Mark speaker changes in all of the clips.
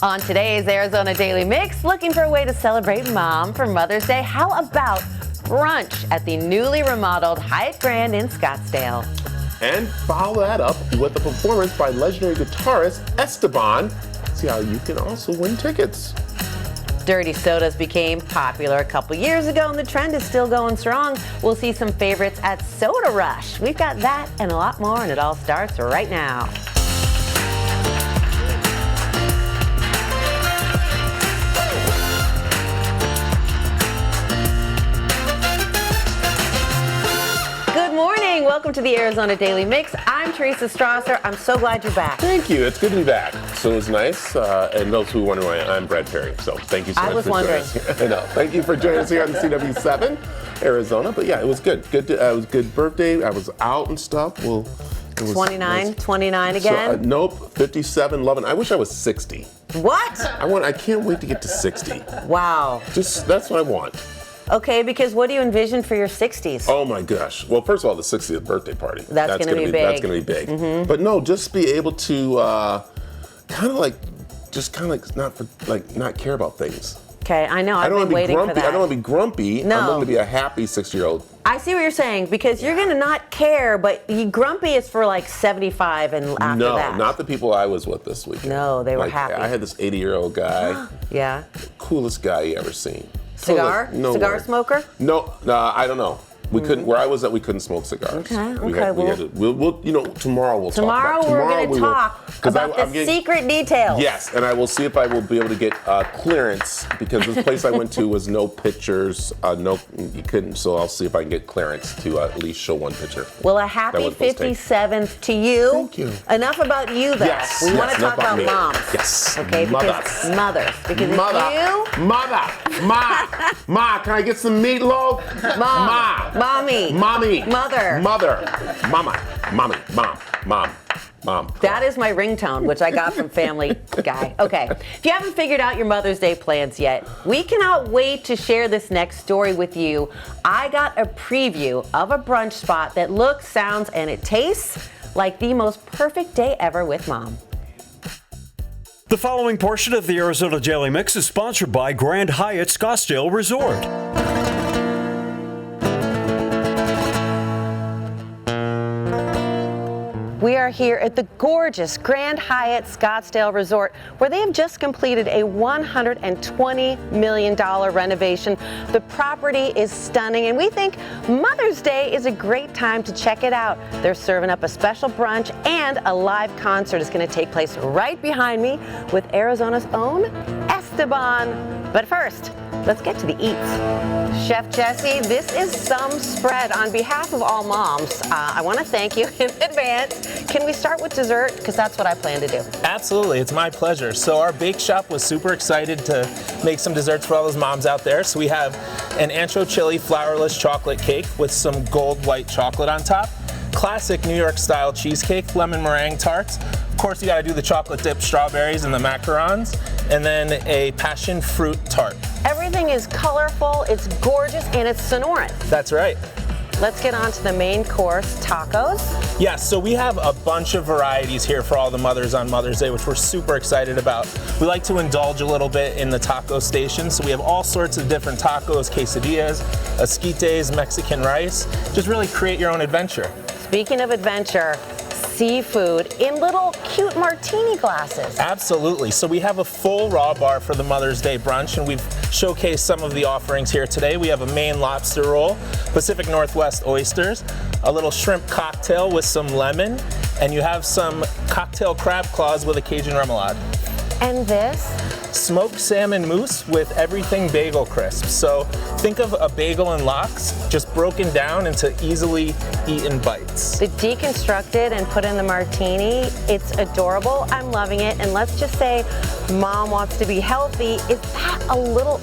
Speaker 1: On today's Arizona Daily Mix, looking for a way to celebrate Mom for Mother's Day. How about brunch at the newly remodeled Hyatt Grand in Scottsdale?
Speaker 2: And follow that up with a performance by legendary guitarist Esteban. See how you can also win tickets.
Speaker 1: Dirty sodas became popular a couple years ago, and the trend is still going strong. We'll see some favorites at Soda Rush. We've got that and a lot more, and it all starts right now. Welcome to the Arizona Daily Mix. I'm Teresa Strasser. I'm so glad you're back.
Speaker 2: Thank you. It's good to be back. So it was nice. And those who wonder why, I'm Brad Perry. So thank you so much for joining us. I know. Thank you for joining us here on CW7 Arizona. But yeah, it was good. It was a good birthday. I was out and stuff. Well, it was
Speaker 1: 29 again?
Speaker 2: So, nope, 57, loving. I wish I was 60.
Speaker 1: What?
Speaker 2: I can't wait to get to 60.
Speaker 1: Wow.
Speaker 2: That's what I want.
Speaker 1: Okay, because what do you envision for your 60s?
Speaker 2: Oh my gosh. Well, first of all, the 60th birthday party.
Speaker 1: That's going to be big.
Speaker 2: That's going to be big. Mm-hmm. But no, just be able to not care about things.
Speaker 1: Okay, I know. I've been waiting for that.
Speaker 2: I don't want to be grumpy.
Speaker 1: No.
Speaker 2: I want to be a happy 60-year-old.
Speaker 1: I see what you're saying, because you're going to not care, but grumpy is for like 75 and after that.
Speaker 2: No, not the people I was with this weekend.
Speaker 1: No, they were happy.
Speaker 2: I had this 80-year-old guy.
Speaker 1: Yeah.
Speaker 2: Coolest guy you ever seen.
Speaker 1: Cigar?
Speaker 2: No
Speaker 1: cigar
Speaker 2: word.
Speaker 1: Smoker?
Speaker 2: No, I don't know. We couldn't. Where I was at, we couldn't smoke cigars. We'll tomorrow we'll talk.
Speaker 1: Tomorrow we're going to talk about the secret details.
Speaker 2: Yes, and I will see if I will be able to get clearance, because this place I went to was no pictures. You couldn't. So I'll see if I can get clearance to at least show one picture.
Speaker 1: Well, a happy 57th to you.
Speaker 2: Thank you.
Speaker 1: Enough about you, though.
Speaker 2: Yes.
Speaker 1: We want to talk about
Speaker 2: me.
Speaker 1: moms.
Speaker 2: Yes.
Speaker 1: Okay. Because mothers. Because
Speaker 2: Ma, can I get some meatloaf?
Speaker 1: Mom. Mommy. Mother.
Speaker 2: Mama. Mommy. Mom.
Speaker 1: That is my ringtone, which I got from Family Guy. Okay. If you haven't figured out your Mother's Day plans yet, we cannot wait to share this next story with you. I got a preview of a brunch spot that looks, sounds, and it tastes like the most perfect day ever with Mom.
Speaker 3: The following portion of the Arizona Daily Mix is sponsored by Grand Hyatt Scottsdale Resort.
Speaker 1: We are here at the gorgeous Grand Hyatt Scottsdale Resort, where they have just completed a $120 million renovation. The property is stunning, and we think Mother's Day is a great time to check it out. They're serving up a special brunch, and a live concert is going to take place right behind me with Arizona's own Esteban. But first, let's get to the eats. Chef Jesse, this is some spread. On behalf of all moms, I want to thank you in advance. Can we start with dessert? Because that's what I plan to do.
Speaker 4: Absolutely, it's my pleasure. So our bake shop was super excited to make some desserts for all those moms out there. So we have an ancho chili flourless chocolate cake with some gold white chocolate on top. Classic New York style cheesecake, lemon meringue tarts. Of course, you gotta do the chocolate dipped strawberries and the macarons, and then a passion fruit tart.
Speaker 1: Everything is colorful, it's gorgeous, and it's Sonoran.
Speaker 4: That's right.
Speaker 1: Let's get on to the main course, tacos.
Speaker 4: Yes, so we have a bunch of varieties here for all the mothers on Mother's Day, which we're super excited about. We like to indulge a little bit in the taco station, so we have all sorts of different tacos, quesadillas, esquites, Mexican rice. Just really create your own adventure.
Speaker 1: Speaking of adventure, seafood in little cute martini glasses.
Speaker 4: Absolutely. So we have a full raw bar for the Mother's Day brunch, and we've showcased some of the offerings here today. We have a Maine lobster roll, Pacific Northwest oysters, a little shrimp cocktail with some lemon, and you have some cocktail crab claws with a Cajun remoulade.
Speaker 1: And this?
Speaker 4: Smoked salmon mousse with everything bagel crisp. So think of a bagel in lox, just broken down into easily eaten bites.
Speaker 1: The deconstructed and put in the martini, it's adorable. I'm loving it. And let's just say Mom wants to be healthy. Is that a little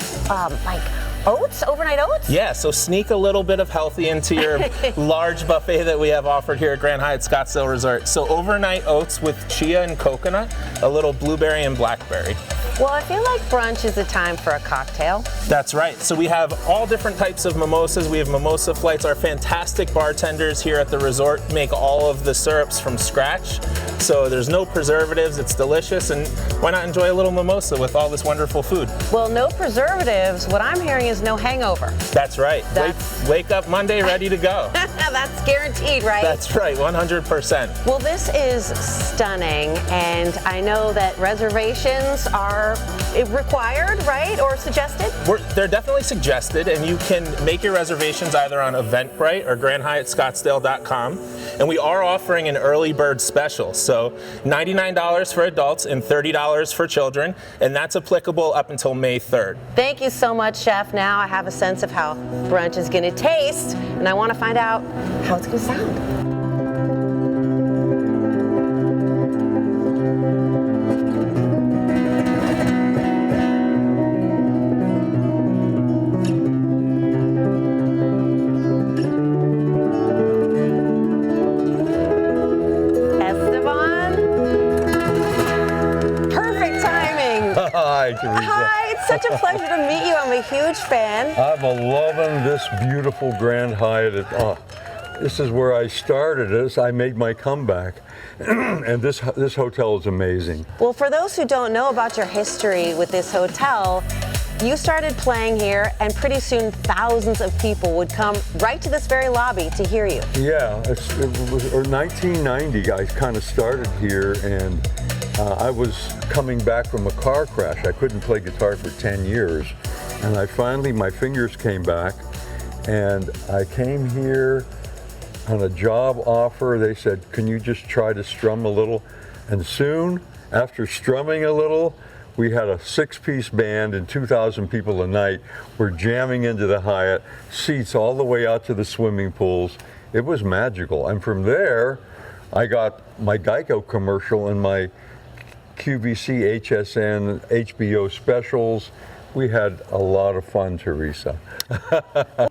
Speaker 1: like oats, overnight oats?
Speaker 4: Yeah, so sneak a little bit of healthy into your large buffet that we have offered here at Grand Hyatt Scottsdale Resort. So overnight oats with chia and coconut, a little blueberry and blackberry.
Speaker 1: Well, I feel like brunch is a time for a cocktail.
Speaker 4: That's right. So we have all different types of mimosas. We have mimosa flights. Our fantastic bartenders here at the resort make all of the syrups from scratch. So there's no preservatives. It's delicious. And why not enjoy a little mimosa with all this wonderful food?
Speaker 1: Well, no preservatives. What I'm hearing is no hangover.
Speaker 4: That's right. Wake up Monday ready to go.
Speaker 1: That's guaranteed, right?
Speaker 4: That's right, 100%.
Speaker 1: Well, this is stunning, and I know that reservations are required, right, or suggested?
Speaker 4: They're definitely suggested, and you can make your reservations either on Eventbrite or GrandHyattScottsdale.com. And we are offering an early bird special, so $99 for adults and $30 for children, and that's applicable up until May 3rd.
Speaker 1: Thank you so much, Chef. Now I have a sense of how brunch is going to taste, and I want to find out how it's going to sound.
Speaker 5: Hi, Teresa.
Speaker 1: Hi, it's such a pleasure to meet you. I'm a huge fan.
Speaker 5: I'm loving this beautiful Grand Hyatt. This is where I started this. I made my comeback. And this hotel is amazing.
Speaker 1: Well, for those who don't know about your history with this hotel, you started playing here, and pretty soon thousands of people would come right to this very lobby to hear you.
Speaker 5: Yeah, it was 1990. I kind of started here, and I was coming back from a car crash. I couldn't play guitar for 10 years. And my fingers came back, and I came here on a job offer. They said, can you just try to strum a little? And soon, after strumming a little, we had a 6-piece band and 2,000 people a night. We're jamming into the Hyatt, seats all the way out to the swimming pools. It was magical. And from there, I got my Geico commercial and my QVC, HSN, HBO specials. We had a lot of fun, Teresa.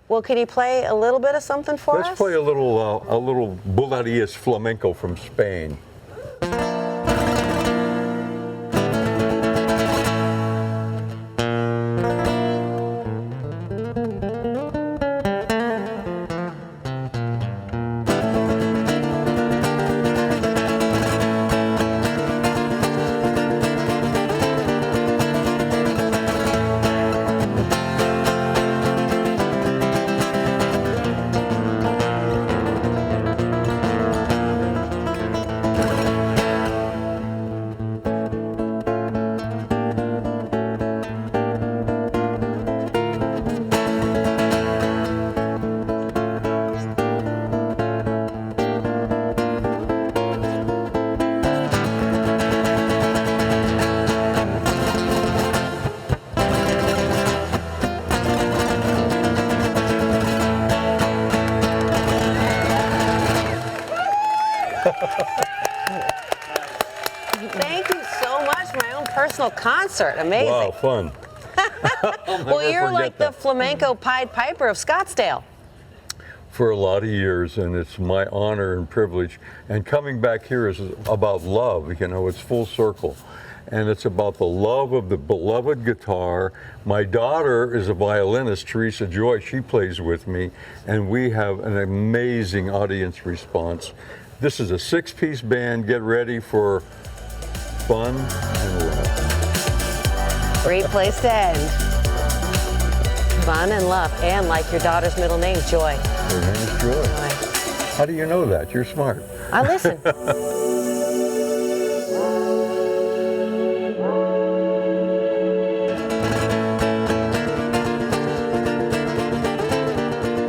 Speaker 1: Well, can you play a little bit of something for us?
Speaker 5: Let's play a little Bulerías flamenco from Spain.
Speaker 1: Thank you so much. My own personal concert. Amazing.
Speaker 5: Wow, fun.
Speaker 1: Well, you're like the flamenco Pied Piper of Scottsdale.
Speaker 5: For a lot of years, and it's my honor and privilege. And coming back here is about love, you know, it's full circle. And it's about the love of the beloved guitar. My daughter is a violinist, Teresa Joy. She plays with me, and we have an amazing audience response. This is a 6-piece band. Get ready for fun and love.
Speaker 1: Great place to end. Fun and love, and like your daughter's middle name, Joy.
Speaker 5: Her name is Joy. How do you know that? You're smart.
Speaker 1: I listen.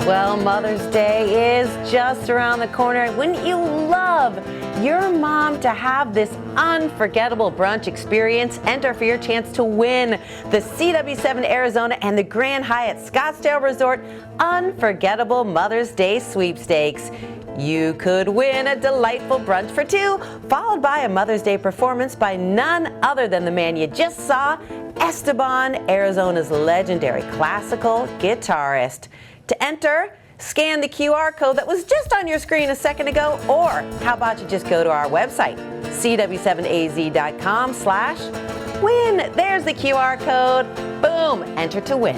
Speaker 1: Well, Mother's Day is just around the corner. Wouldn't you love your mom to have this unforgettable brunch experience? Enter for your chance to win the CW7 Arizona and the Grand Hyatt Scottsdale Resort Unforgettable Mother's Day Sweepstakes. You could win a delightful brunch for two, followed by a Mother's Day performance by none other than the man you just saw, Esteban, Arizona's legendary classical guitarist. To enter, scan the QR code that was just on your screen a second ago, or how about you just go to our website, cw7az.com/brunch. win. There's the QR code. Boom, enter to win.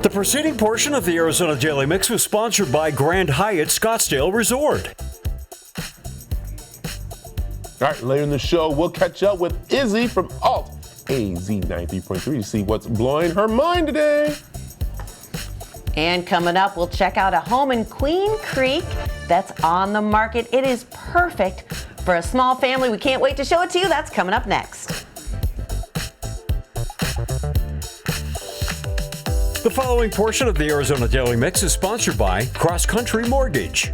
Speaker 3: The preceding portion of the Arizona Daily Mix was sponsored by Grand Hyatt Scottsdale Resort.
Speaker 2: All right, later in the show, we'll catch up with Izzy from Alt AZ 93.3 to see what's blowing her mind today.
Speaker 1: And coming up, we'll check out a home in Queen Creek that's on the market. It is perfect for a small family. We can't wait to show it to you. That's coming up next.
Speaker 3: The following portion of the Arizona Daily Mix is sponsored by Cross Country Mortgage.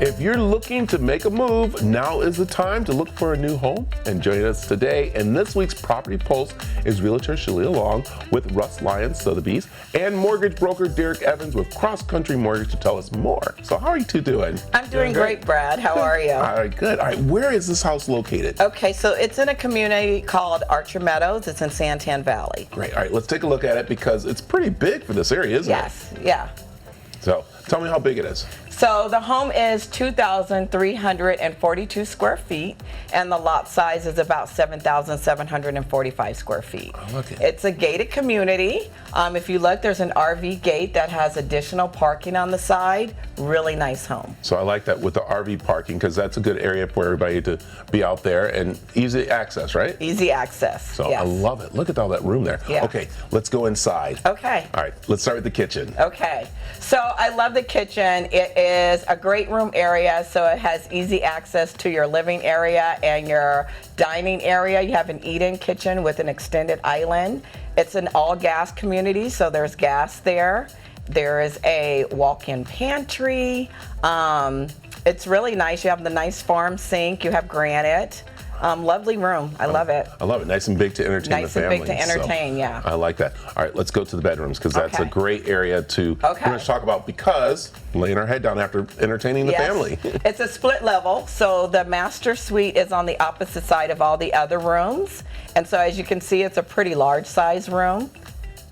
Speaker 2: If you're looking to make a move, now is the time to look for a new home. And joining us today in this week's Property Pulse is Realtor Shalia Long with Russ Lyons, Sotheby's, and mortgage broker Derek Evans with Cross Country Mortgage to tell us more. So how are you two doing?
Speaker 6: I'm doing great, Brad. How are you?
Speaker 2: All right, good. All right, where is this house located?
Speaker 6: Okay, so it's in a community called Archer Meadows. It's in Santan Valley.
Speaker 2: Great. All right, let's take a look at it because it's pretty big for this area, isn't it?
Speaker 6: Yes, yeah.
Speaker 2: So tell me how big it is.
Speaker 6: So the home is 2,342 square feet, and the lot size is about 7,745 square feet.
Speaker 2: Oh, look at it.
Speaker 6: It's a gated community. If you look, there's an RV gate that has additional parking on the side. Really nice home.
Speaker 2: So I like that with the RV parking because that's a good area for everybody to be out there and easy access, right?
Speaker 6: Easy access.
Speaker 2: So
Speaker 6: yes.
Speaker 2: I love it. Look at all that room there.
Speaker 6: Yeah.
Speaker 2: Okay, let's go inside.
Speaker 6: Okay.
Speaker 2: All right, let's start with the kitchen.
Speaker 6: Okay, so I love the kitchen. It is a great room area, so it has easy access to your living area and your dining area. You have an eat-in kitchen with an extended island. It's an all-gas community, so there's gas there. There is a walk-in pantry. It's really nice. You have the nice farm sink. You have granite. Lovely room. I love it.
Speaker 2: I love it. Nice and big to entertain
Speaker 6: Nice
Speaker 2: the
Speaker 6: and
Speaker 2: family.
Speaker 6: big to entertain,
Speaker 2: So
Speaker 6: yeah.
Speaker 2: I like that. All right, let's go to the bedrooms because that's a
Speaker 6: Okay.
Speaker 2: great area to
Speaker 6: Okay.
Speaker 2: pretty much talk about because laying our head down after entertaining the
Speaker 6: Yes.
Speaker 2: family.
Speaker 6: It's a split level, so the master suite is on the opposite side of all the other rooms. And so as you can see, it's a pretty large size room,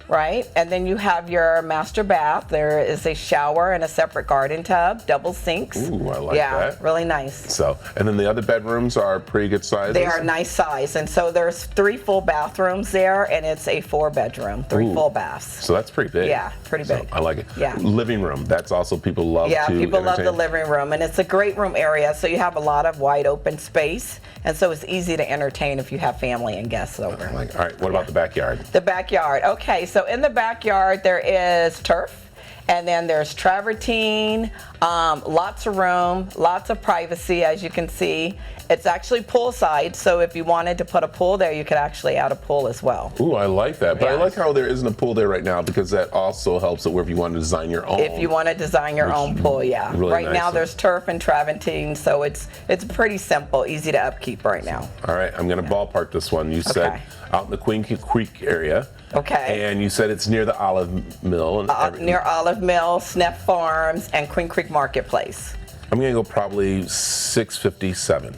Speaker 6: right? And then you have your master bath. There is a shower and a separate garden tub, double sinks.
Speaker 2: Ooh, I like
Speaker 6: yeah,
Speaker 2: that.
Speaker 6: really nice.
Speaker 2: So, and then the other bedrooms are pretty good sizes.
Speaker 6: They are nice size. And so there's 3 full bathrooms there, and it's a 4-bedroom, 3
Speaker 2: Ooh.
Speaker 6: full baths.
Speaker 2: So that's pretty big.
Speaker 6: Yeah, pretty
Speaker 2: So
Speaker 6: big.
Speaker 2: I like it.
Speaker 6: Yeah.
Speaker 2: Living room. That's also people love
Speaker 6: Yeah,
Speaker 2: to
Speaker 6: people love the
Speaker 2: entertain.
Speaker 6: living room, and it's a great room area, so you have a lot of wide open space, and so it's easy to entertain if you have family and guests over.
Speaker 2: I like it. All right, what about the backyard?
Speaker 6: The backyard. Okay, so in the backyard there is turf, and then there's travertine, lots of room, lots of privacy, as you can see. It's actually poolside, so if you wanted to put a pool there, you could actually add a pool as well.
Speaker 2: Ooh, I like that. But I
Speaker 6: Yeah.
Speaker 2: like how there isn't a pool there right now because that also helps it where if you want to design your own.
Speaker 6: If you want to design your own pool, yeah.
Speaker 2: really
Speaker 6: Right
Speaker 2: nice.
Speaker 6: now there's turf and travertine, so it's pretty simple, easy to upkeep right now.
Speaker 2: All right, I'm going to ballpark this one. You said
Speaker 6: Okay.
Speaker 2: out in the Queen Creek area.
Speaker 6: Okay.
Speaker 2: And you said it's near the Olive Mill. And
Speaker 6: Near Olive Mill, Sneff Farms, and Queen Creek Marketplace.
Speaker 2: I'm going to go probably 657.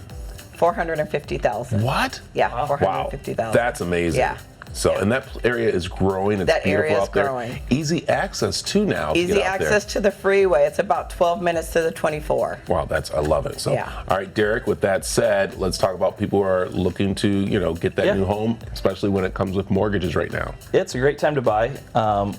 Speaker 6: 450,000.
Speaker 2: What?
Speaker 6: Yeah,
Speaker 2: Wow.
Speaker 6: 450,000.
Speaker 2: That's amazing.
Speaker 6: Yeah.
Speaker 2: So, and that area is growing. It's
Speaker 6: That
Speaker 2: beautiful
Speaker 6: area is
Speaker 2: out there.
Speaker 6: growing.
Speaker 2: Easy access too now. to
Speaker 6: Easy
Speaker 2: get out
Speaker 6: access to the freeway. It's about 12 minutes to the 24.
Speaker 2: Wow, I love it. So,
Speaker 6: Yeah.
Speaker 2: all right, Derek. With that said, let's talk about people who are looking to, get that
Speaker 7: Yeah.
Speaker 2: new home, especially when it comes with mortgages right now.
Speaker 7: It's a great time to buy.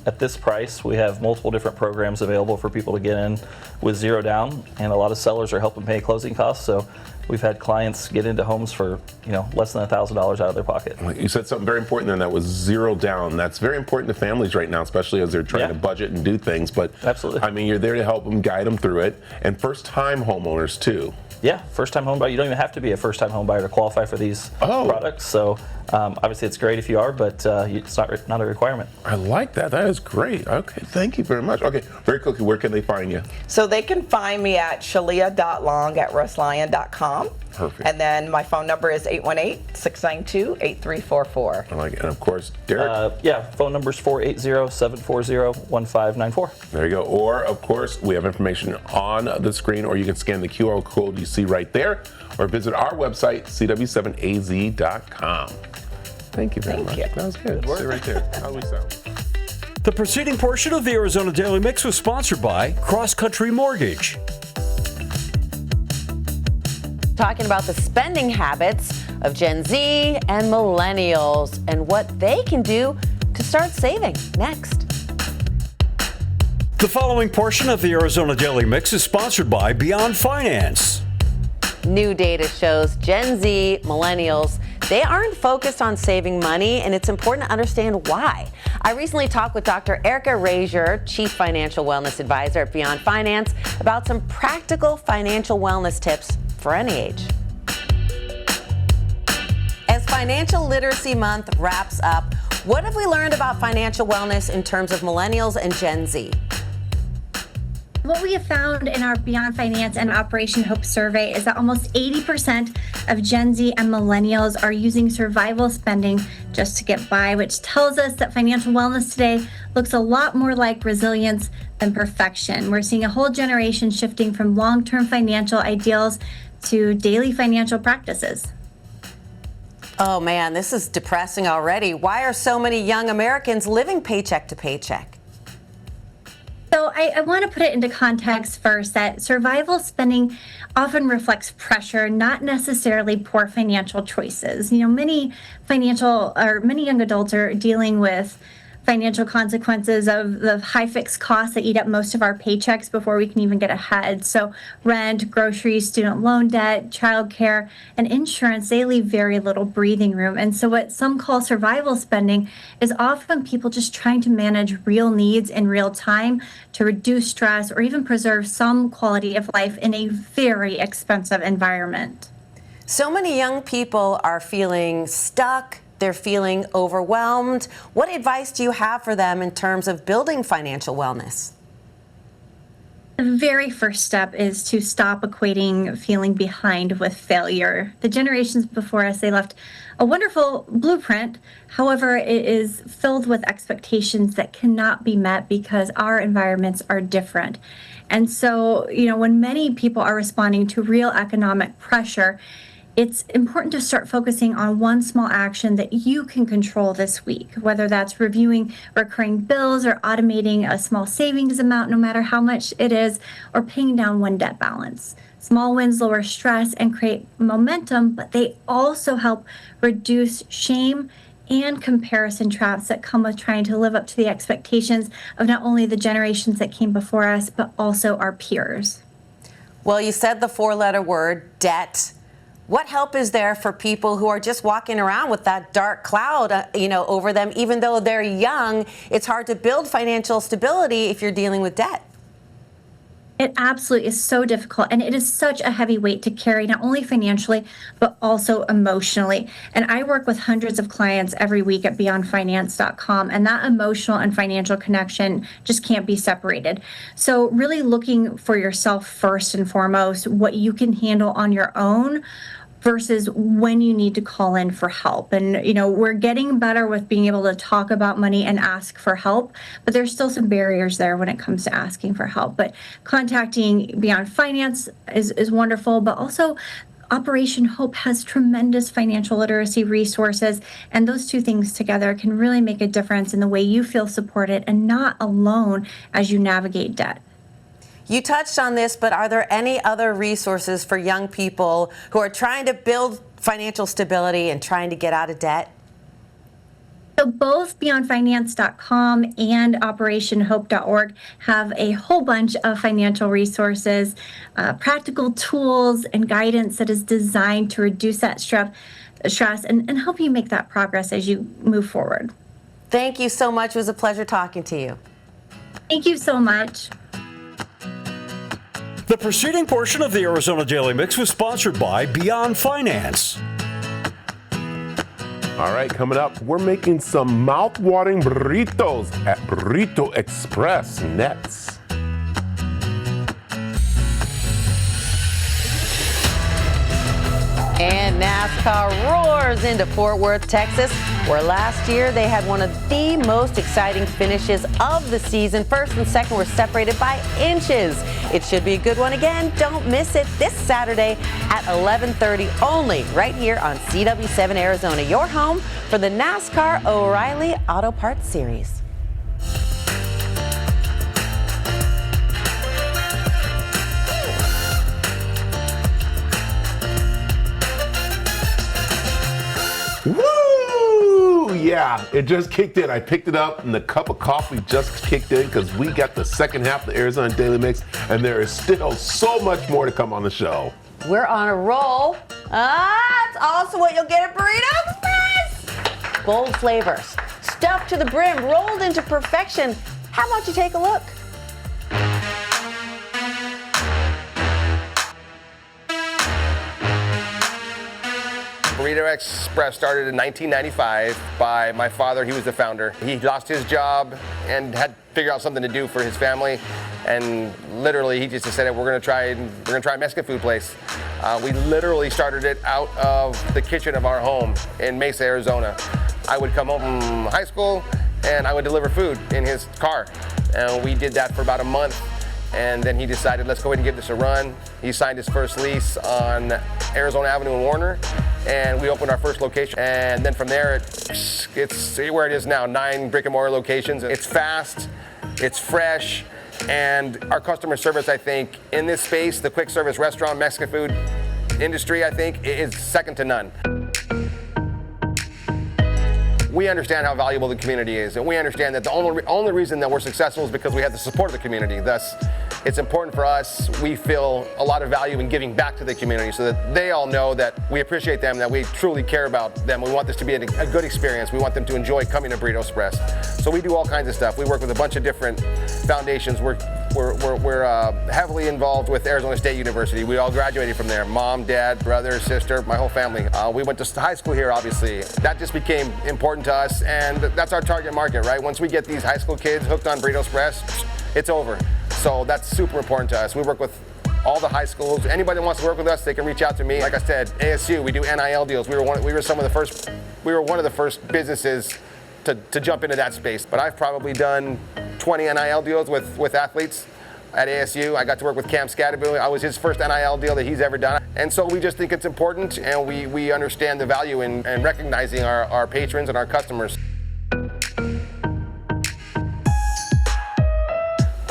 Speaker 7: At this price, we have multiple different programs available for people to get in with zero down, and a lot of sellers are helping pay closing costs. So we've had clients get into homes for less than $1,000 out of their pocket.
Speaker 2: You said something very important there, and that was zero down. That's very important to families right now, especially as they're trying
Speaker 7: Yeah.
Speaker 2: to budget and do things. But
Speaker 7: Absolutely.
Speaker 2: I mean, you're there to help them, guide them through it, and first-time homeowners too.
Speaker 7: Yeah, first-time home buyer. You don't even have to be a first-time home buyer to qualify for these products. So obviously, it's great if you are, but it's not a requirement.
Speaker 2: I like that. That is great. Okay, thank you very much. Okay, very quickly, where can they find you?
Speaker 6: So they can find me at shalia.long@russlyon.com.
Speaker 2: Perfect.
Speaker 6: And then my phone number is 818-692-8344.
Speaker 2: I like it. And of course, Derek.
Speaker 7: Phone number is 480-740-1594.
Speaker 2: There you go. Or, of course, we have information on the screen, or you can scan the QR code you see right there, or visit our website, cw7az.com. Thank you very much.
Speaker 6: you.
Speaker 2: That was good.
Speaker 7: work.
Speaker 2: Sit right there. How do we sound?
Speaker 3: The preceding portion of the Arizona Daily Mix was sponsored by Cross Country Mortgage.
Speaker 1: talking about the spending habits of Gen Z and millennials and what they can do to start saving. Next.
Speaker 3: The following portion of the Arizona Daily Mix is sponsored by Beyond Finance.
Speaker 1: New data shows Gen Z, millennials, they aren't focused on saving money, and it's important to understand why. I recently talked with Dr. Erica Razier, Chief Financial Wellness Advisor at Beyond Finance, about some practical financial wellness tips for any age. As Financial Literacy Month wraps up, what have we learned about financial wellness in terms of millennials and Gen Z?
Speaker 8: What we have found in our Beyond Finance and Operation Hope survey is that almost 80% of Gen Z and millennials are using survival spending just to get by, which tells us that financial wellness today looks a lot more like resilience than perfection. We're seeing a whole generation shifting from long-term financial ideals to daily financial practices.
Speaker 1: Oh man, this is depressing already. Why are so many young Americans living paycheck to paycheck?
Speaker 8: So I want to put it into context first that survival spending often reflects pressure, not necessarily poor financial choices. You know, many young adults are dealing with financial consequences of the high fixed costs that eat up most of our paychecks before we can even get ahead. So rent, groceries, student loan debt, childcare, and insurance, they leave very little breathing room. And so what some call survival spending is often people just trying to manage real needs in real time to reduce stress or even preserve some quality of life in a very expensive environment.
Speaker 1: So many young people are feeling stuck. They're feeling overwhelmed. What advice do you have for them in terms of building financial wellness?
Speaker 8: The very first step is to stop equating feeling behind with failure. The generations before us, they left a wonderful blueprint. However, it is filled with expectations that cannot be met because our environments are different. And so, when many people are responding to real economic pressure, it's important to start focusing on one small action that you can control this week, whether that's reviewing recurring bills or automating a small savings amount, no matter how much it is, or paying down one debt balance. Small wins lower stress and create momentum, but they also help reduce shame and comparison traps that come with trying to live up to the expectations of not only the generations that came before us, but also our peers.
Speaker 1: Well, you said the four-letter word, debt. What help is there for people who are just walking around with that dark cloud, over them? Even though they're young, it's hard to build financial stability if you're dealing with debt.
Speaker 8: It absolutely is so difficult, and it is such a heavy weight to carry, not only financially, but also emotionally. And I work with hundreds of clients every week at beyondfinance.com, and that emotional and financial connection just can't be separated. So really looking for yourself first and foremost, what you can handle on your own versus when you need to call in for help. And, we're getting better with being able to talk about money and ask for help, but there's still some barriers there when it comes to asking for help. But contacting Beyond Finance is wonderful, but also Operation Hope has tremendous financial literacy resources, and those two things together can really make a difference in the way you feel supported and not alone as you navigate debt.
Speaker 1: You touched on this, but are there any other resources for young people who are trying to build financial stability and trying to get out of debt?
Speaker 8: So both beyondfinance.com and operationhope.org have a whole bunch of financial resources, practical tools and guidance that is designed to reduce that stress and help you make that progress as you move forward.
Speaker 1: Thank you so much. It was a pleasure talking to you.
Speaker 8: Thank you so much.
Speaker 3: The preceding portion of the Arizona Daily Mix was sponsored by Beyond Finance.
Speaker 2: All right, coming up, we're making some mouth-watering burritos at Burrito Express next.
Speaker 1: And NASCAR roars into Fort Worth, Texas, where last year they had one of the most exciting finishes of the season. First and second were separated by inches. It should be a good one again. Don't miss it this Saturday at 11:30 only, right here on CW7 Arizona, your home for the NASCAR O'Reilly Auto Parts Series.
Speaker 2: yeah, it just kicked in. I picked it up and the cup of coffee just kicked in because we got the second half of the Arizona Daily Mix, and there is still so much more to come on the show.
Speaker 1: We're on a roll. It's also what you'll get at Burrito Express. Bold flavors, stuffed to the brim, rolled into perfection. How about you take a look?
Speaker 9: Burrito Express started in 1995 by my father. He was the founder. He lost his job and had to figure out something to do for his family. And literally, he just decided we're gonna try a Mexican food place. We literally started it out of the kitchen of our home in Mesa, Arizona. I would come home from high school and I would deliver food in his car. And we did that for about a month. And then he decided, let's go ahead and give this a run. He signed his first lease on Arizona Avenue in Warner, and we opened our first location. And then from there, it's where it is now, 9 brick and mortar locations. It's fast, it's fresh, and our customer service, I think, in this space, the quick service restaurant, Mexican food industry, I think, is second to none. We understand how valuable the community is, and we understand that the only reason that we're successful is because we have the support of the community. Thus, it's important for us. We feel a lot of value in giving back to the community so that they all know that we appreciate them, that we truly care about them. We want this to be a good experience. We want them to enjoy coming to Burrito Express. So we do all kinds of stuff. We work with a bunch of different foundations. We're heavily involved with Arizona State University. We all graduated from there. Mom, dad, brother, sister, my whole family. We went to high school here, obviously. That just became important to us, and that's our target market, right? Once we get these high school kids hooked on Burrito Express, it's over. So that's super important to us. We work with all the high schools. Anybody that wants to work with us, they can reach out to me. Like I said, ASU, we do NIL deals. We were one of the first businesses to jump into that space. But I've probably done 20 NIL deals with athletes at ASU. I got to work with Cam Scatterbill. I was his first NIL deal that he's ever done. And so we just think it's important, and we understand the value in recognizing our patrons and our customers.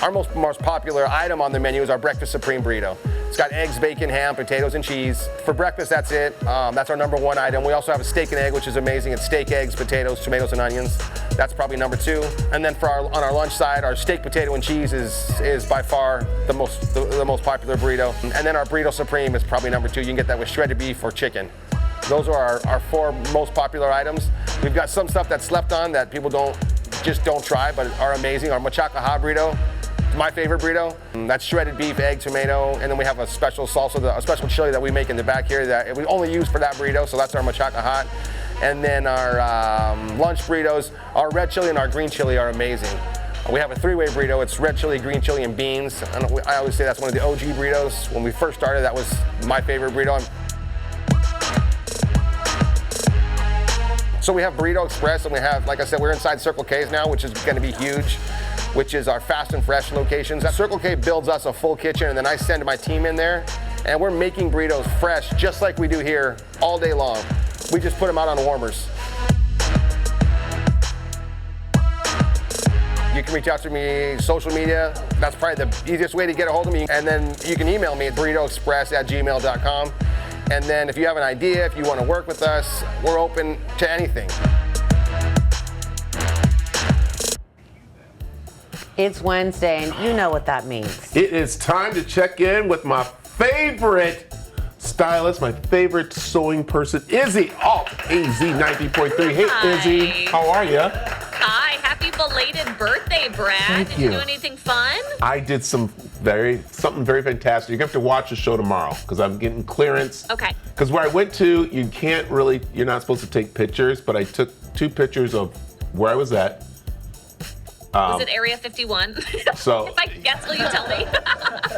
Speaker 9: Our most popular item on the menu is our Breakfast Supreme Burrito. It's got eggs, bacon, ham, potatoes, and cheese. For breakfast, that's it. That's our #1 item. We also have a steak and egg, which is amazing. It's steak, eggs, potatoes, tomatoes, and onions. That's probably #2. And then on our lunch side, our steak, potato, and cheese is by far the most popular burrito. And then our Burrito Supreme is probably #2. You can get that with shredded beef or chicken. Those are our 4 most popular items. We've got some stuff that's slept on that people don't try, but are amazing. Our Machaca Hot Burrito. My favorite burrito. That's shredded beef, egg, tomato, and then we have a special salsa, a special chili that we make in the back here that we only use for that burrito, so that's our Machaca Hot. And then our lunch burritos, our red chili and our green chili are amazing. We have a 3-way burrito. It's red chili, green chili, and beans. And I always say that's one of the OG burritos. When we first started, that was my favorite burrito. So we have Burrito Express, and we have, like I said, we're inside Circle K's now, which is going to be huge, which is our fast and fresh locations. Circle K builds us a full kitchen, and then I send my team in there, and we're making burritos fresh, just like we do here, all day long. We just put them out on warmers. You can reach out to me social media. That's probably the easiest way to get a hold of me. And then you can email me at burritoexpress@gmail.com. And then if you have an idea, if you want to work with us, we're open to anything.
Speaker 1: It's Wednesday, and you know what that means.
Speaker 2: It is time to check in with my favorite stylist, my favorite sewing person, Izzy. Oh, AZ 90.3. Hey,
Speaker 10: Hi.
Speaker 2: Izzy. How are you?
Speaker 10: Hi, happy belated birthday, Brad.
Speaker 2: Thank
Speaker 10: Did you
Speaker 2: you.
Speaker 10: do anything fun?
Speaker 2: I did something very fantastic. You're gonna have to watch the show tomorrow because I'm getting clearance.
Speaker 10: Okay.
Speaker 2: Because where I went to, you're not supposed to take pictures, but I took 2 pictures of where I was at.
Speaker 10: Was it Area 51?
Speaker 2: So
Speaker 10: If I can guess, will you tell me?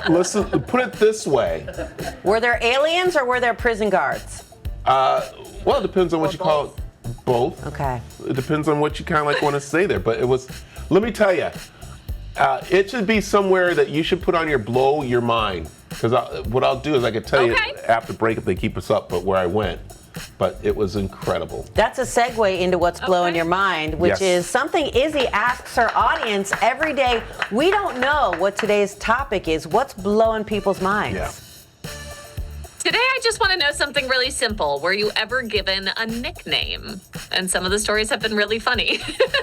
Speaker 2: listen, put it this way.
Speaker 1: Were there aliens or were there prison guards?
Speaker 2: Well, it depends on what you call it. Both.
Speaker 1: Okay.
Speaker 2: It depends on what you kind of like want to say there. But it was, let me tell you, it should be somewhere that you should put on your blow your mind. Because what I'll do is I could tell you after break if they keep us up, but where I went. But it was incredible.
Speaker 1: That's a segue into what's blowing your mind, which is something Izzy asks her audience every day. We don't know what today's topic is. What's blowing people's minds?
Speaker 2: Yeah.
Speaker 10: Today I just want to know something really simple. Were you ever given a nickname? And some of the stories have been really funny.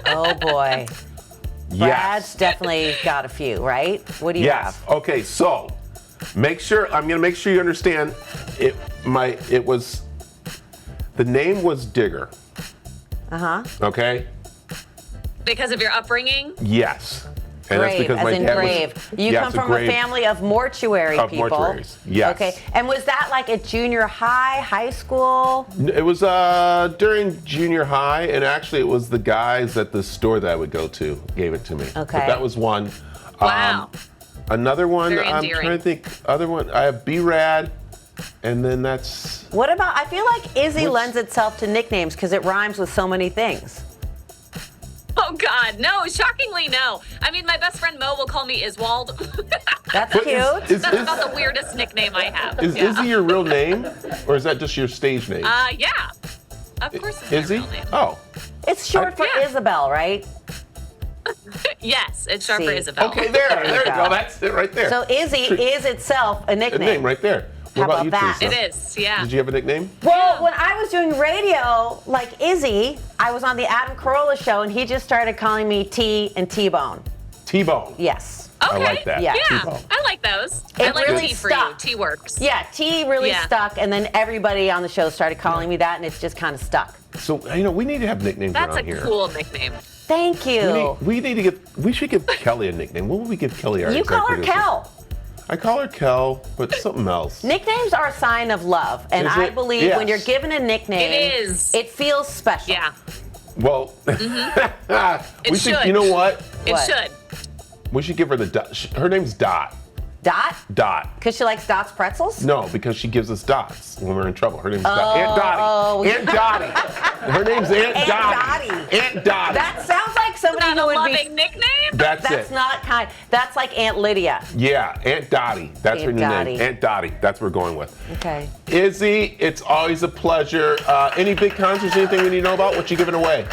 Speaker 1: Oh boy.
Speaker 2: Yes.
Speaker 1: Brad's definitely got a few, right? What do you
Speaker 2: Yes.
Speaker 1: have?
Speaker 2: Okay, so I'm gonna make sure you understand the name was Digger. Okay?
Speaker 10: Because of your upbringing?
Speaker 2: Yes. And
Speaker 1: Grave,
Speaker 2: that's because my
Speaker 1: as in
Speaker 2: dad
Speaker 1: grave. You
Speaker 2: yes,
Speaker 1: come from
Speaker 2: grave
Speaker 1: a family of mortuary
Speaker 2: of
Speaker 1: people.
Speaker 2: mortuaries. Yes.
Speaker 1: Okay. And was that like at junior high, high school?
Speaker 2: It was during junior high, and actually it was the guys at the store that I would go to gave it to me.
Speaker 1: Okay.
Speaker 2: But that was one.
Speaker 10: Wow.
Speaker 2: Another one,
Speaker 10: Very
Speaker 2: I'm
Speaker 10: endearing.
Speaker 2: trying to think, other one, I have B-Rad, and then that's...
Speaker 1: What about, I feel like Izzy
Speaker 2: What's-
Speaker 1: lends itself to nicknames because it rhymes with so many things.
Speaker 10: Oh, God, no. Shockingly, no. I mean, my best friend Mo will call me Iswald.
Speaker 1: That's
Speaker 2: But
Speaker 1: cute.
Speaker 2: is,
Speaker 10: That's about the weirdest nickname I have.
Speaker 2: is
Speaker 10: Yeah.
Speaker 2: Izzy your real name, or is that just your stage name?
Speaker 10: Yeah. Of course it's my
Speaker 2: Izzy?
Speaker 10: real name.
Speaker 2: Oh.
Speaker 1: It's short for
Speaker 10: Yeah.
Speaker 1: Isabel, right?
Speaker 10: Yes, it's short for
Speaker 1: See.
Speaker 10: Isabel.
Speaker 2: Okay, there
Speaker 1: you
Speaker 2: you
Speaker 1: go.
Speaker 2: go. That's it right there.
Speaker 1: So Izzy is itself a
Speaker 2: a
Speaker 1: nickname.
Speaker 2: name right there. What
Speaker 1: How
Speaker 2: about you,
Speaker 1: about that?
Speaker 2: Teresa?
Speaker 10: It is, yeah.
Speaker 2: Did you have a nickname?
Speaker 1: Well, when I was doing radio, like Izzy, I was on the Adam Carolla show, and he just started calling me T and T-Bone.
Speaker 2: T-Bone.
Speaker 1: Yes.
Speaker 10: Okay.
Speaker 2: I like that.
Speaker 1: Yeah.
Speaker 2: T-Bone.
Speaker 10: I like those.
Speaker 1: It
Speaker 10: I like
Speaker 1: really
Speaker 10: T for
Speaker 1: stuck.
Speaker 10: you. T works.
Speaker 1: Yeah, T really
Speaker 10: Yeah.
Speaker 1: stuck, and then everybody on the show started calling me that, and it's just kind of stuck.
Speaker 2: So, we need to have nicknames
Speaker 10: That's a
Speaker 2: around here.
Speaker 10: cool nickname.
Speaker 1: Thank you.
Speaker 2: We should give Kelly a nickname. What would we give Kelly? Our
Speaker 1: You call her
Speaker 2: executive producer?
Speaker 1: Kel.
Speaker 2: I call her Kel, but something else.
Speaker 1: Nicknames are a sign of love, and
Speaker 2: Is
Speaker 1: I
Speaker 2: it?
Speaker 1: believe
Speaker 2: Yes.
Speaker 1: when you're given a nickname,
Speaker 10: It is.
Speaker 1: it feels special.
Speaker 10: Yeah,
Speaker 2: Well,
Speaker 10: It
Speaker 2: we should.
Speaker 10: should.
Speaker 2: You know what?
Speaker 10: it
Speaker 1: What?
Speaker 10: should.
Speaker 2: We should give her the Dot. Her name's Dot.
Speaker 1: Dot?
Speaker 2: Dot.
Speaker 1: Because she likes Dot's pretzels?
Speaker 2: No, because she gives us dots when we're in trouble. Her name's Dot. Aunt
Speaker 1: Oh.
Speaker 2: Dottie. Aunt Dottie. Her name's Aunt
Speaker 1: Aunt
Speaker 2: Dottie.
Speaker 1: Dottie.
Speaker 2: Aunt Dottie.
Speaker 1: That sounds like somebody
Speaker 10: Not
Speaker 1: who
Speaker 10: a
Speaker 1: would
Speaker 10: loving
Speaker 1: be.
Speaker 10: nickname?
Speaker 2: That's
Speaker 1: That's
Speaker 2: it.
Speaker 1: not kind. That's like Aunt Lydia.
Speaker 2: Yeah, Aunt Dottie. That's her
Speaker 1: Aunt
Speaker 2: new
Speaker 1: Dottie.
Speaker 2: name. Aunt Dottie. That's what we're going with.
Speaker 1: Okay.
Speaker 2: Izzy, it's always a pleasure. Any big concerts, anything we need to know about? What you giving away?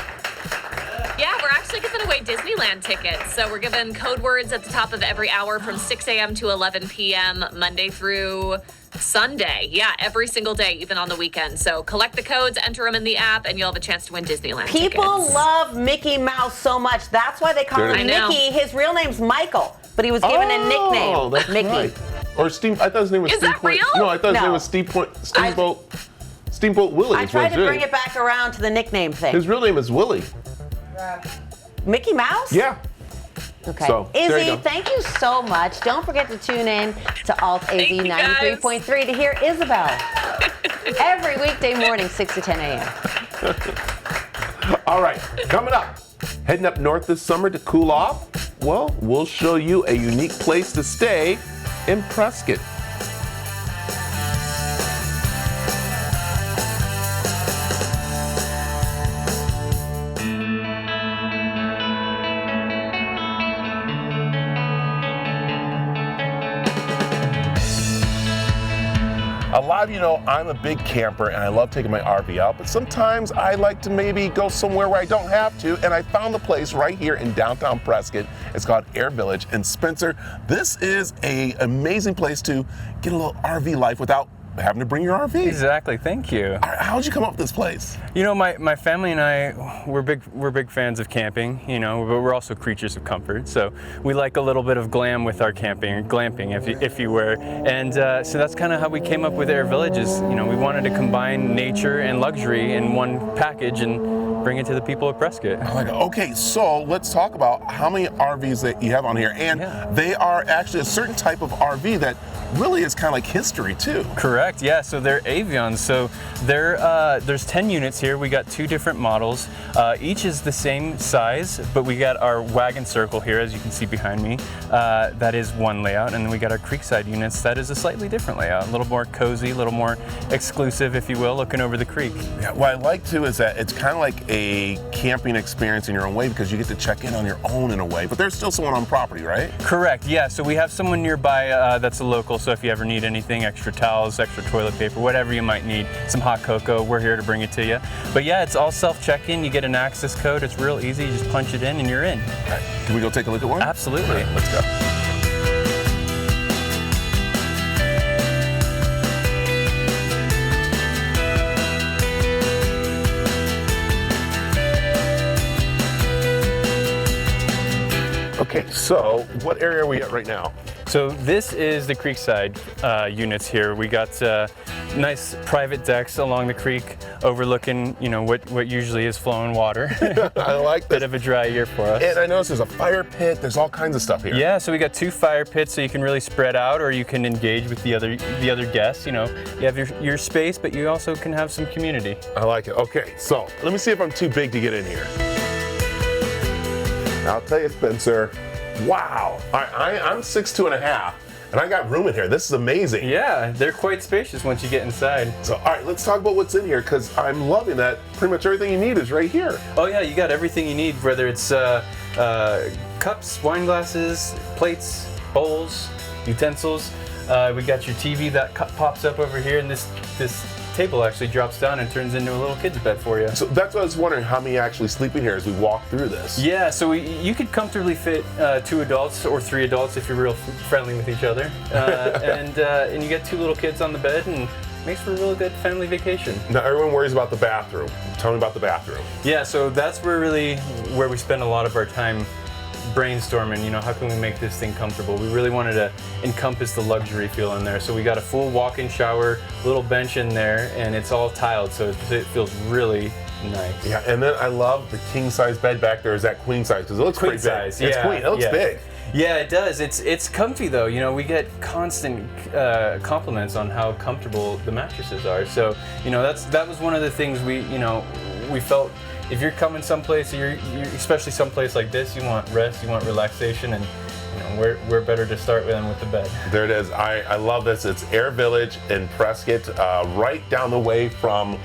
Speaker 10: Yeah, we're actually giving away Disneyland tickets. So we're giving code words at the top of every hour from 6 a.m. to 11 p.m. Monday through Sunday. Yeah, every single day, even on the weekend. So collect the codes, enter them in the app, and you'll have a chance to win Disneyland
Speaker 1: People
Speaker 10: tickets.
Speaker 1: love Mickey Mouse so much. That's why they call
Speaker 2: There it
Speaker 1: him
Speaker 10: is. I know.
Speaker 1: Mickey. His real name's Michael, but he was given a nickname,
Speaker 2: that's
Speaker 1: Mickey.
Speaker 2: Right. Or Steam. I thought his name was
Speaker 10: Is that
Speaker 2: Steampoint.
Speaker 10: real?
Speaker 2: No, I thought his
Speaker 1: No.
Speaker 2: name was Steamboat Willie.
Speaker 1: I
Speaker 2: is what
Speaker 1: tried
Speaker 2: his
Speaker 1: to
Speaker 2: real
Speaker 1: bring
Speaker 2: name.
Speaker 1: it back around to the nickname thing.
Speaker 2: His real name is Willie.
Speaker 1: Mickey Mouse?
Speaker 2: Yeah.
Speaker 1: Okay.
Speaker 2: So, there you
Speaker 1: Izzy,
Speaker 2: go.
Speaker 1: thank you so much. Don't forget to tune in to Alt AZ
Speaker 10: Thank you, guys.
Speaker 1: 93.3 to hear Isabel. Every weekday morning, 6 to 10 a.m.
Speaker 2: All right, coming up. Heading up north this summer to cool off? Well, we'll show you a unique place to stay in Prescott. A lot of you know I'm a big camper and I love taking my RV out, but sometimes I like to maybe go somewhere where I don't have to, and I found the place right here in downtown Prescott. It's called Air Village. And Spencer, this is an amazing place to get a little RV life without having to bring your RV.
Speaker 11: Exactly, thank you.
Speaker 2: How'd you come up with this place?
Speaker 11: You know, my family and I, we're big fans of camping, you know, but we're also creatures of comfort. So we like a little bit of glam with our camping, glamping, if you were. And so that's kind of how we came up with Air Village. Is, you know, we wanted to combine nature and luxury in one package and bring it to the people of Prescott.
Speaker 2: Oh my God. Okay, so let's talk about how many RVs that you have on here, and they are actually a certain type of RV that really is kind of like history too.
Speaker 11: Correct, yeah, so they're Avions. So there's 10 units here. We got 2 different models. Each is the same size, but we got our wagon circle here, as you can see behind me. That is one layout, and then we got our Creekside units. That is a slightly different layout, a little more cozy, a little more exclusive, if you will, looking over the creek.
Speaker 2: Yeah, what I like too is that it's kind of like a camping experience in your own way, because you get to check in on your own in a way, but there's still someone on property, right?
Speaker 11: Correct, yeah, so we have someone nearby that's a local, so if you ever need anything, extra towels, extra toilet paper, whatever you might need, some hot cocoa, we're here to bring it to you. But yeah, it's all self-check-in. You get an access code. It's real easy. You just punch it in and you're in.
Speaker 2: All right, can we go take a look at one?
Speaker 11: Absolutely.
Speaker 2: All right, let's go. So, what area are we at right now?
Speaker 11: So this is the creekside units here. We got nice private decks along the creek overlooking, what usually is flowing water.
Speaker 2: I like this.
Speaker 11: Bit of a dry year for us.
Speaker 2: And I noticed there's a fire pit. There's all kinds of stuff here.
Speaker 11: Yeah, so we got 2 fire pits, so you can really spread out, or you can engage with the other guests. You have your space, but you also can have some community.
Speaker 2: I like it. Okay, so let me see if I'm too big to get in here. I'll tell you, Spencer. Wow. I'm 6'2.5", and I got room in here. This is amazing.
Speaker 11: Yeah, they're quite spacious once you get inside.
Speaker 2: So, all right, let's talk about what's in here, because I'm loving that pretty much everything you need is right here.
Speaker 11: Oh yeah, you got everything you need, whether it's cups, wine glasses, plates, bowls, utensils. We got your TV that pops up over here, and this table actually drops down and turns into a little kid's bed for you.
Speaker 2: So that's what I was wondering, how many actually sleep in here as we walk through this?
Speaker 11: Yeah, so you could comfortably fit 2 adults or 3 adults if you're real friendly with each other. And you get 2 little kids on the bed, and makes for a really good family vacation.
Speaker 2: Now everyone worries about the bathroom. Tell me about the bathroom.
Speaker 11: Yeah, so that's where we spend a lot of our time brainstorming, how can we make this thing comfortable? We really wanted to encompass the luxury feel in there. So we got a full walk-in shower, little bench in there, and it's all tiled, so it feels really nice.
Speaker 2: Yeah, and then I love the king-size bed back there. Is that queen size? Because it looks
Speaker 11: queen
Speaker 2: pretty
Speaker 11: size,
Speaker 2: big.
Speaker 11: yeah.
Speaker 2: It's queen. It looks big.
Speaker 11: Yeah, it does. It's comfy though. We get constant compliments on how comfortable the mattresses are. So that was one of the things we felt. If you're coming someplace, you're especially someplace like this, you want rest, you want relaxation, and we're better to start with than with the bed.
Speaker 2: There it is. I love this. It's Air Village in Prescott, right down the way from,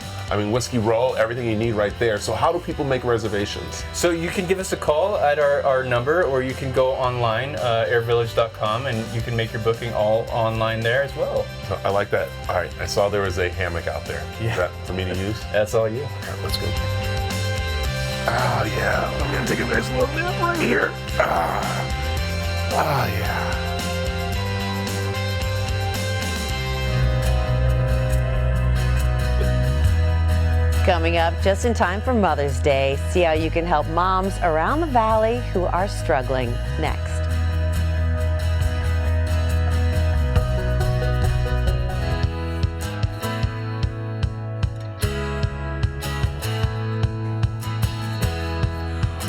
Speaker 2: Whiskey Row, everything you need right there. So how do people make reservations?
Speaker 11: So you can give us a call at our number, or you can go online, airvillage.com, and you can make your booking all online there as well.
Speaker 2: I like that. All right, I saw there was a hammock out there.
Speaker 11: Yeah.
Speaker 2: Is that for me to use?
Speaker 11: That's all you.
Speaker 2: All right, let's go. Oh yeah, I'm gonna take a nice little nap right here. Oh yeah.
Speaker 1: Coming up just in time for Mother's Day, see how you can help moms around the valley who are struggling next.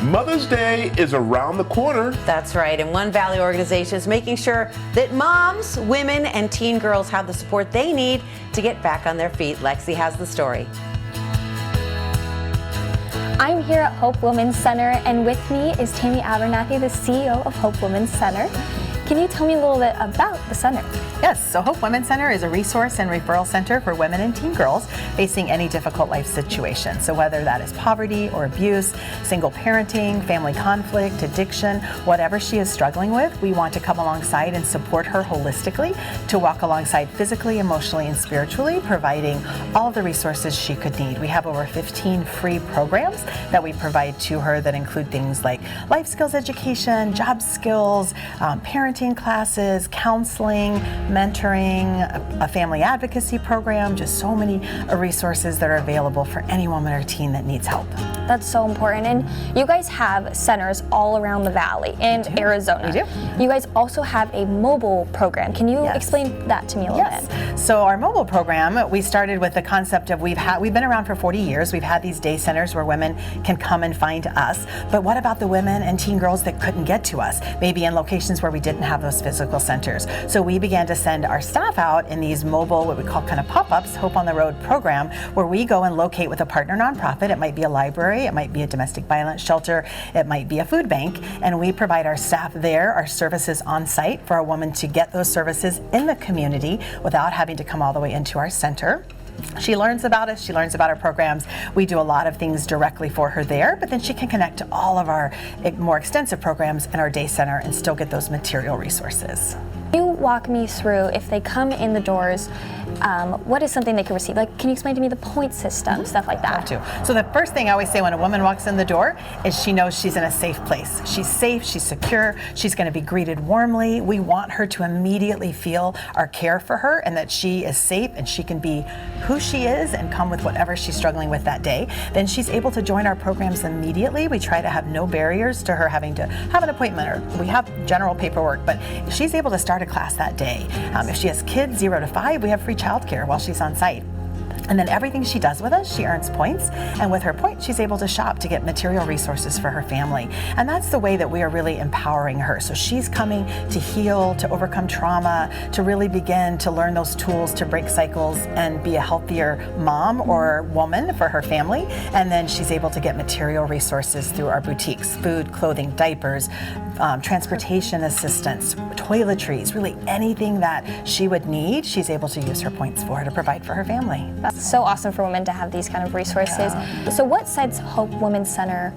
Speaker 2: Mother's Day is around the corner.
Speaker 1: That's right, and One Valley organization is making sure that moms, women, and teen girls have the support they need to get back on their feet. Lexi has the story.
Speaker 12: I'm here at Hope Women's Center, and with me is Tammy Abernathy, the CEO of Hope Women's Center. Can you tell me a little bit about the center?
Speaker 13: Yes, so Hope Women's Center is a resource and referral center for women and teen girls facing any difficult life situation. So whether that is poverty or abuse, single parenting, family conflict, addiction, whatever she is struggling with, we want to come alongside and support her holistically to walk alongside physically, emotionally, and spiritually, providing all of the resources she could need. We have over 15 free programs that we provide to her that include things like life skills education, job skills, parenting classes, counseling, mentoring, a family advocacy program, just so many resources that are available for any woman or teen that needs help.
Speaker 12: That's so important. And you guys have centers all around the valley in Arizona.
Speaker 13: We do.
Speaker 12: You guys also have a mobile program. Can you explain that to me a little bit?
Speaker 13: So our mobile program, we started with the concept of we've been around for 40 years. We've had these day centers where women can come and find us. But what about the women and teen girls that couldn't get to us? Maybe in locations where we didn't have those physical centers. So we began to send our staff out in these mobile, what we call kind of pop-ups, Hope on the Road program, where we go and locate with a partner nonprofit. It might be a library, it might be a domestic violence shelter, it might be a food bank, and we provide our staff there, our services on site for a woman to get those services in the community without having to come all the way into our center. She learns about us, she learns about our programs. We do a lot of things directly for her there, but then she can connect to all of our more extensive programs in our day center and still get those material resources.
Speaker 12: Can you walk me through, if they come in the doors, what is something they can receive? Like, can you explain to me the point system, stuff like that?
Speaker 13: So the first thing I always say when a woman walks in the door is she knows she's in a safe place. She's safe, she's secure, she's going to be greeted warmly. We want her to immediately feel our care for her and that she is safe and she can be who she is and come with whatever she's struggling with that day. Then she's able to join our programs immediately. We try to have no barriers to her having to have an appointment, or we have general paperwork, but she's able to start a class that day. If she has kids 0 to 5, we have free childcare while she's on site. And then everything she does with us, she earns points. And with her points, she's able to shop to get material resources for her family. And that's the way that we are really empowering her. So she's coming to heal, to overcome trauma, to really begin to learn those tools to break cycles and be a healthier mom or woman for her family. And then she's able to get material resources through our boutiques: food, clothing, diapers, transportation assistance, toiletries, really anything that she would need, she's able to use her points for to provide for her family.
Speaker 12: That's so awesome for women to have these kind of resources. So what sets Hope Women's Center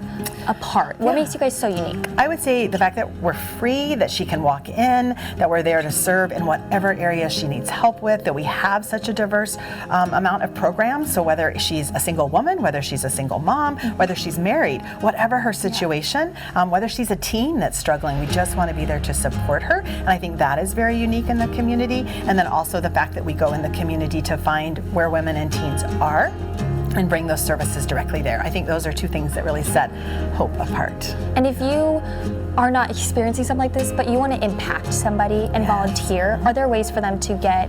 Speaker 12: apart? What makes you guys so unique?
Speaker 13: I would say the fact that we're free, that she can walk in, that we're there to serve in whatever area she needs help with, that we have such a diverse amount of programs. So whether she's a single woman, whether she's a single mom, whether she's married, whatever her situation, whether she's a teen that's struggling, we just want to be there to support her. And I think that is very unique in the community. And then also the fact that we go in the community to find where women and teens are and bring those services directly there. I think those are two things that really set Hope apart.
Speaker 12: And if you are not experiencing something like this, but you want to impact somebody and volunteer, are there ways for them to get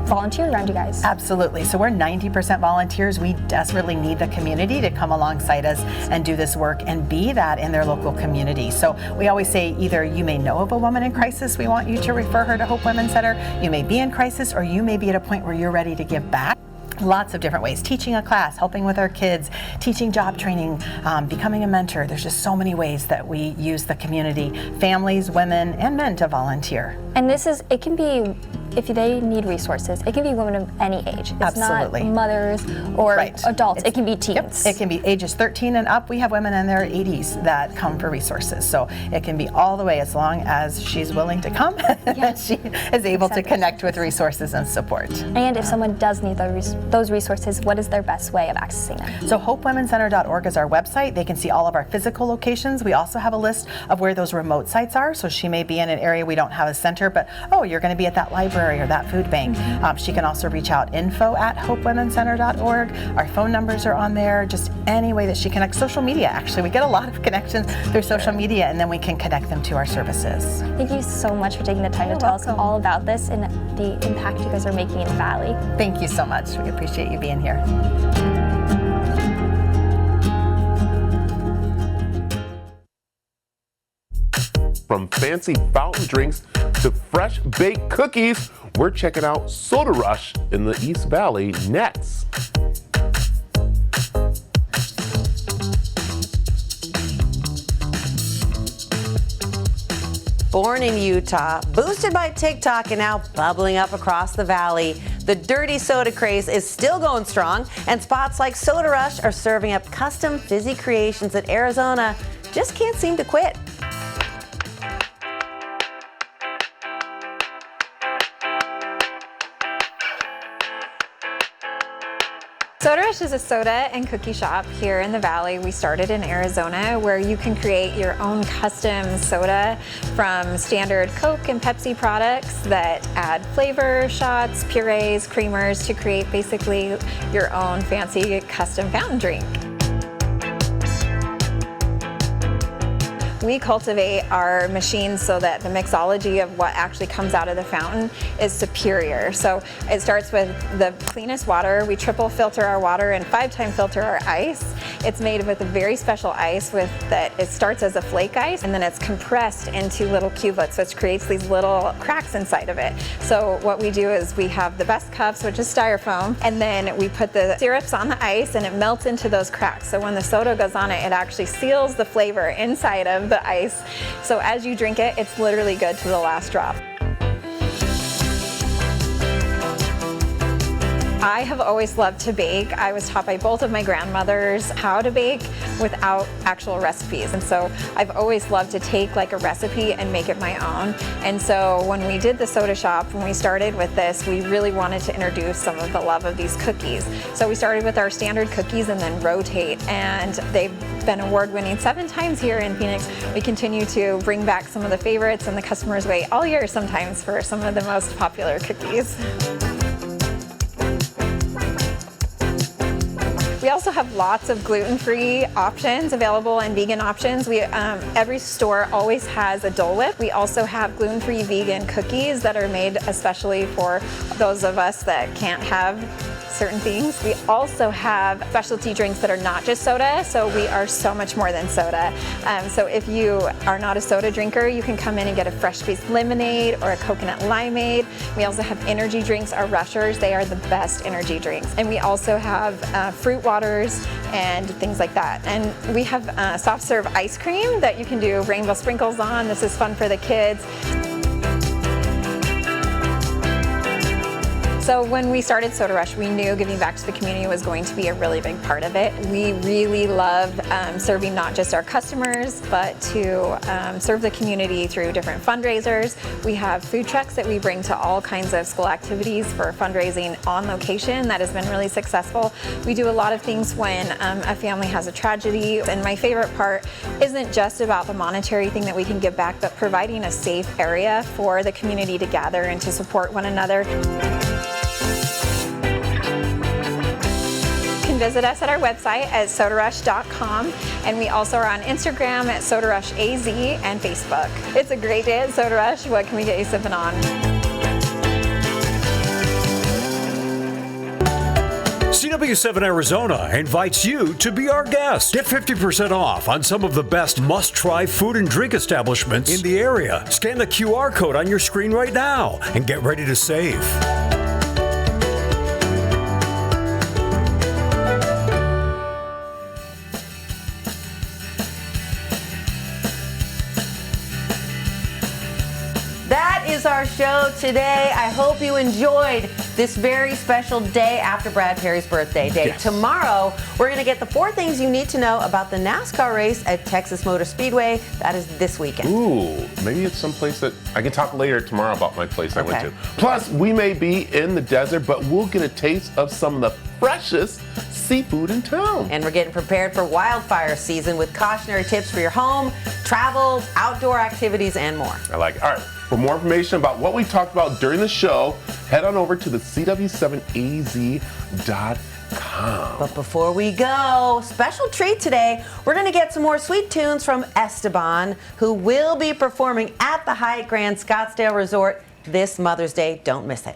Speaker 12: volunteer around you guys?
Speaker 13: Absolutely. So we're 90% volunteers. We desperately need the community to come alongside us and do this work and be that in their local community. So we always say either you may know of a woman in crisis, we want you to refer her to Hope Women's Center. You may be in crisis, or you may be at a point where you're ready to give back. Lots of different ways: teaching a class, helping with our kids, teaching job training, becoming a mentor. There's just so many ways that we use the community, families, women, and men to volunteer.
Speaker 12: And it can be, if they need resources, it can be women of any age. It's
Speaker 13: Absolutely.
Speaker 12: Not mothers or adults. It can be teens.
Speaker 13: It can be ages 13 and up. We have women in their 80s that come for resources. So it can be all the way, as long as she's willing to come, that she is able to connect with resources and support.
Speaker 12: And if someone does need those resources, what is their best way of accessing them?
Speaker 13: So hopewomencenter.org is our website. They can see all of our physical locations. We also have a list of where those remote sites are. So she may be in an area we don't have a center, but you're going to be at that library or that food bank. She can also reach out, info@hopewomencenter.org. Our phone numbers are on there. Just any way that she connects. Social media, actually. We get a lot of connections through social media, and then we can connect them to our services.
Speaker 12: Thank you so much for taking the time to tell us all about this and the impact you guys are making in the Valley.
Speaker 13: Thank you so much. We appreciate you being here.
Speaker 2: From fancy fountain drinks to fresh baked cookies, we're checking out Soda Rush in the East Valley next.
Speaker 1: Born in Utah, boosted by TikTok, and now bubbling up across the valley, the dirty soda craze is still going strong, and spots like Soda Rush are serving up custom fizzy creations that Arizona just can't seem to quit.
Speaker 14: Soda Rush is a soda and cookie shop here in the Valley. We started in Arizona, where you can create your own custom soda from standard Coke and Pepsi products that add flavor, shots, purees, creamers to create basically your own fancy custom fountain drink. We cultivate our machines so that the mixology of what actually comes out of the fountain is superior. So it starts with the cleanest water. We triple filter our water and 5-time filter our ice. It's made with a very special ice it starts as a flake ice, and then it's compressed into little cubelets, which creates these little cracks inside of it. So what we do is we have the best cups, which is styrofoam, and then we put the syrups on the ice and it melts into those cracks. So when the soda goes on it, it actually seals the flavor inside of the ice. So as you drink it, it's literally good to the last drop. I have always loved to bake. I was taught by both of my grandmothers how to bake without actual recipes. And so I've always loved to take like a recipe and make it my own. And so when we did the soda shop, when we started with this, we really wanted to introduce some of the love of these cookies. So we started with our standard cookies and then rotate, and they've been award-winning 7 times here in Phoenix. We continue to bring back some of the favorites, and the customers wait all year sometimes for some of the most popular cookies. We also have lots of gluten-free options available and vegan options. Every store always has a Dole Whip. We also have gluten-free vegan cookies that are made especially for those of us that can't have certain things. We also have specialty drinks that are not just soda, so we are so much more than soda. So if you are not a soda drinker, you can come in and get a fresh squeezed lemonade or a coconut limeade. We also have energy drinks, our Rushers. They are the best energy drinks. And we also have fruit waters and things like that. And we have soft serve ice cream that you can do rainbow sprinkles on. This is fun for the kids. So when we started Soda Rush, we knew giving back to the community was going to be a really big part of it. We really love serving not just our customers, but to serve the community through different fundraisers. We have food trucks that we bring to all kinds of school activities for fundraising on location. That has been really successful. We do a lot of things when a family has a tragedy. And my favorite part isn't just about the monetary thing that we can give back, but providing a safe area for the community to gather and to support one another. You can visit us at our website at sodarush.com, and we also are on Instagram at sodarushaz and Facebook. It's a great day at Soda Rush. What can we get you sipping on?
Speaker 3: CW7 Arizona invites you to be our guest. Get 50% off on some of the best must-try food and drink establishments in the area. Scan the QR code on your screen right now and get ready to save.
Speaker 1: That is our show today. I hope you enjoyed this very special day after Brad Perry's birthday day.
Speaker 2: Yes.
Speaker 1: Tomorrow, we're going to get the 4 things you need to know about the NASCAR race at Texas Motor Speedway. That is this weekend.
Speaker 2: Ooh, maybe it's someplace that I can talk later tomorrow about my place I went to. Plus, we may be in the desert, but we'll get a taste of some of the freshest seafood in town.
Speaker 1: And we're getting prepared for wildfire season with cautionary tips for your home, travel, outdoor activities, and more.
Speaker 2: I like it. All right. For more information about what we talked about during the show, head on over to the CW7AZ.com.
Speaker 1: But before we go, special treat today. We're going to get some more sweet tunes from Esteban, who will be performing at the Hyatt Grand Scottsdale Resort this Mother's Day. Don't miss it.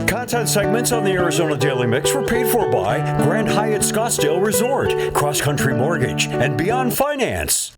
Speaker 3: Content segments on the Arizona Daily Mix were paid for by Grand Hyatt Scottsdale Resort, Cross Country Mortgage, and Beyond Finance.